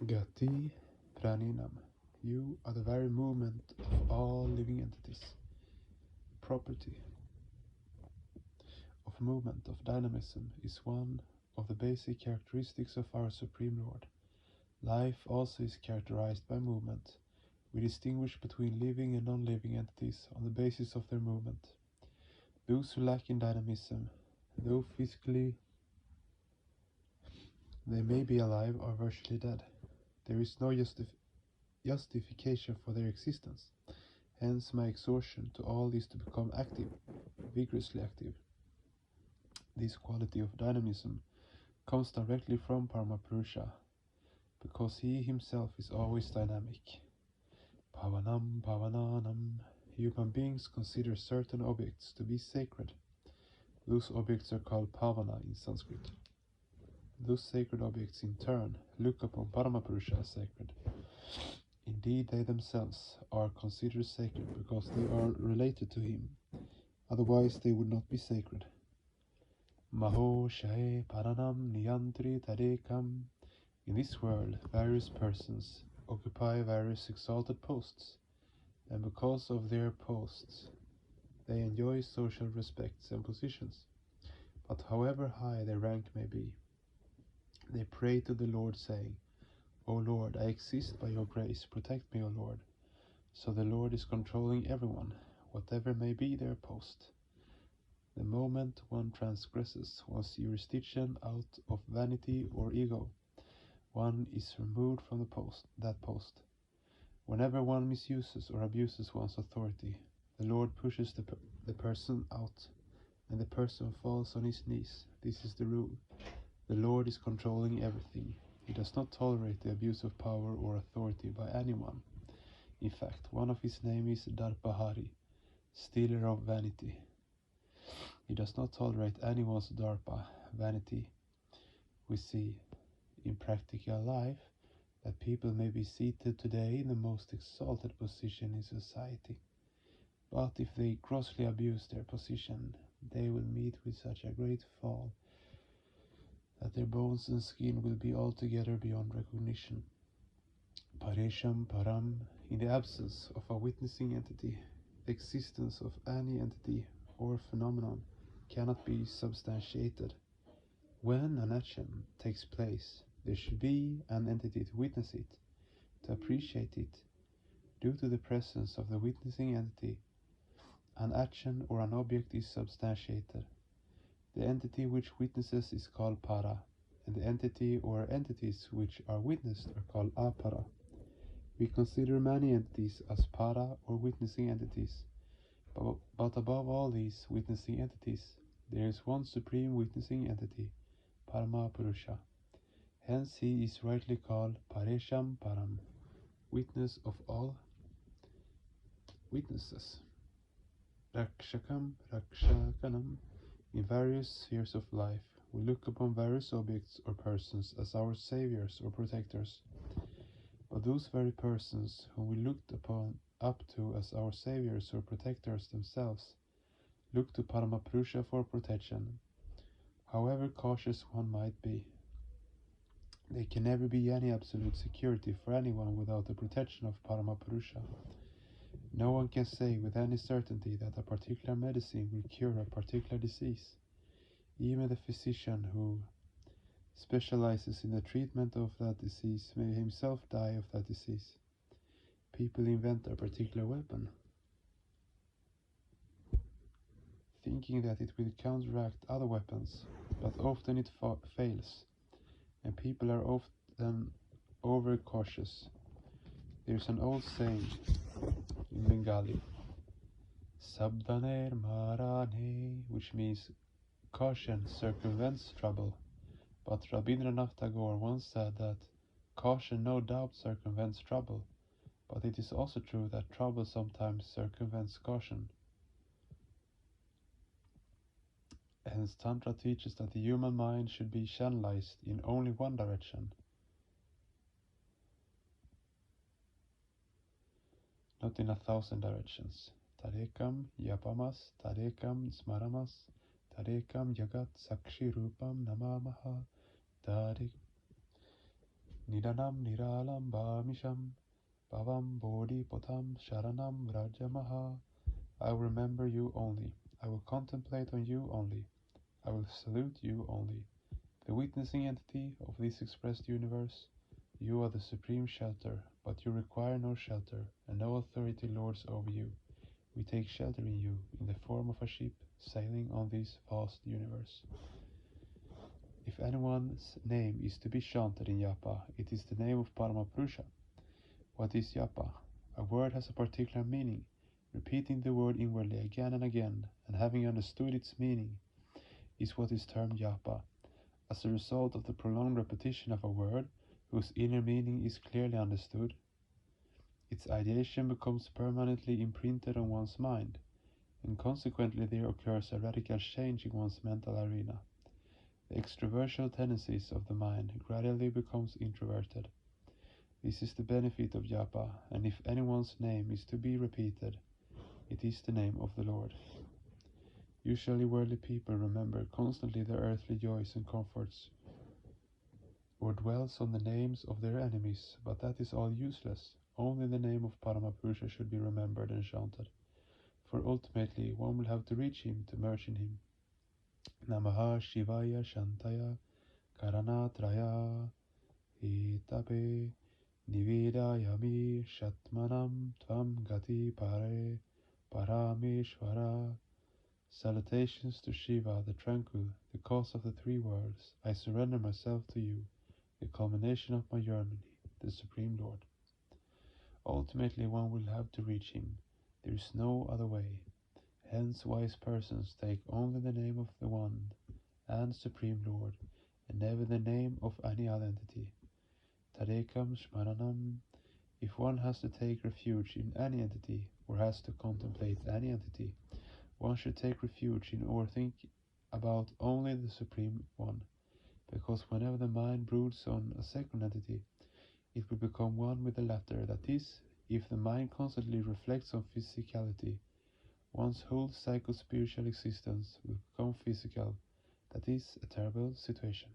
Gati Praninam. You are the very movement of all living entities. Property of movement, of dynamism, is one of the basic characteristics of our Supreme Lord. Life also is characterized by movement. We distinguish between living and non-living entities on the basis of their movement. Those who lack in dynamism, though physically they may be alive, are virtually dead. There is no justification for their existence. Hence my exhortation to all is to become active, vigorously active. This quality of dynamism comes directly from Paramapurusha, because he himself is always dynamic. Pavanam Pavananam. Human beings consider certain objects to be sacred. Those objects are called Pavana in Sanskrit. Those sacred objects in turn look upon Paramapurusha as sacred. Indeed, they themselves are considered sacred because they are related to him. Otherwise they would not be sacred. Maho Shae Paranam Niyantri Tadekam. In this world, various persons occupy various exalted posts, and because of their posts, they enjoy social respects and positions. But however high their rank may be, they pray to the Lord, saying, O Lord, I exist by your grace, protect me, O Lord. So the Lord is controlling everyone, whatever may be their post. The moment one transgresses one's jurisdiction out of vanity or ego, one is removed from that post. Whenever one misuses or abuses one's authority, the Lord pushes the person out, and the person falls on his knees. This is the rule. The Lord is controlling everything. He does not tolerate the abuse of power or authority by anyone. In fact, one of his names is Darpahari, stealer of vanity. He does not tolerate anyone's darpa, vanity. We see in practical life that people may be seated today in the most exalted position in society, but if they grossly abuse their position, they will meet with such a great fall that their bones and skin will be altogether beyond recognition. Paresham Param. In the absence of a witnessing entity, the existence of any entity or phenomenon cannot be substantiated. When an action takes place, there should be an entity to witness it, to appreciate it. Due to the presence of the witnessing entity, an action or an object is substantiated. The entity which witnesses is called para, and the entity or entities which are witnessed are called apara. We consider many entities as para or witnessing entities, but above all these witnessing entities, there is one supreme witnessing entity, Paramapurusha. Hence he is rightly called Paresham Param, witness of all witnesses. Rakshakam Rakshakanam. In various spheres of life, we look upon various objects or persons as our saviors or protectors. But those very persons whom we looked up to as our saviors or protectors themselves look to Paramapurusha for protection. However cautious one might be, there can never be any absolute security for anyone without the protection of Paramapurusha. No one can say with any certainty that a particular medicine will cure a particular disease. Even the physician who specializes in the treatment of that disease may himself die of that disease. People invent a particular weapon, thinking that it will counteract other weapons, but often it fails, and people are often overcautious. There's an old saying in Bengali, Sabdaner Marane, which means caution circumvents trouble. But Rabindranath Tagore once said that caution no doubt circumvents trouble, but it is also true that trouble sometimes circumvents caution. Hence Tantra teaches that the human mind should be channelized in only one direction, not in 1,000 directions. Tarekam yapamas, tarekam smaramas, tarekam jagat sakshi rupam namamaha, tarekam. Nidanam niralam bhamisham bhavam bodhi potam sharanam rajamaha. I will remember you only. I will contemplate on you only. I will salute you only. The witnessing entity of this expressed universe, you are the supreme shelter, but you require no shelter, and no authority lords over you. We take shelter in you, in the form of a ship sailing on this vast universe. If anyone's name is to be chanted in Japa, it is the name of Paramapurusha. What is Japa? A word has a particular meaning. Repeating the word inwardly again and again, and having understood its meaning, is what is termed Japa. As a result of the prolonged repetition of a word, whose inner meaning is clearly understood, its ideation becomes permanently imprinted on one's mind, and consequently there occurs a radical change in one's mental arena. The extroversional tendencies of the mind gradually becomes introverted. This is the benefit of japa, and if anyone's name is to be repeated, it is the name of the Lord. Usually worldly people remember constantly their earthly joys and comforts, or dwells on the names of their enemies, but that is all useless. Only the name of Paramapurusha should be remembered and chanted, for ultimately one will have to reach him to merge in him. Namaha Shivaya Shantaya Karanatraya Itape Nivedayami Shatmanam Tvam Gati Pare Parameshvara. Salutations to Shiva, the tranquil, the cause of the three worlds. I surrender myself to you, the culmination of my yearning, the Supreme Lord. Ultimately one will have to reach him. There is no other way. Hence wise persons take only the name of the One and Supreme Lord, and never the name of any other entity. Tadekam Shmaranam. If one has to take refuge in any entity, or has to contemplate any entity, one should take refuge in or think about only the Supreme One, because whenever the mind broods on a second entity, it will become one with the latter. That is, if the mind constantly reflects on physicality, one's whole psycho-spiritual existence will become physical. That is a terrible situation.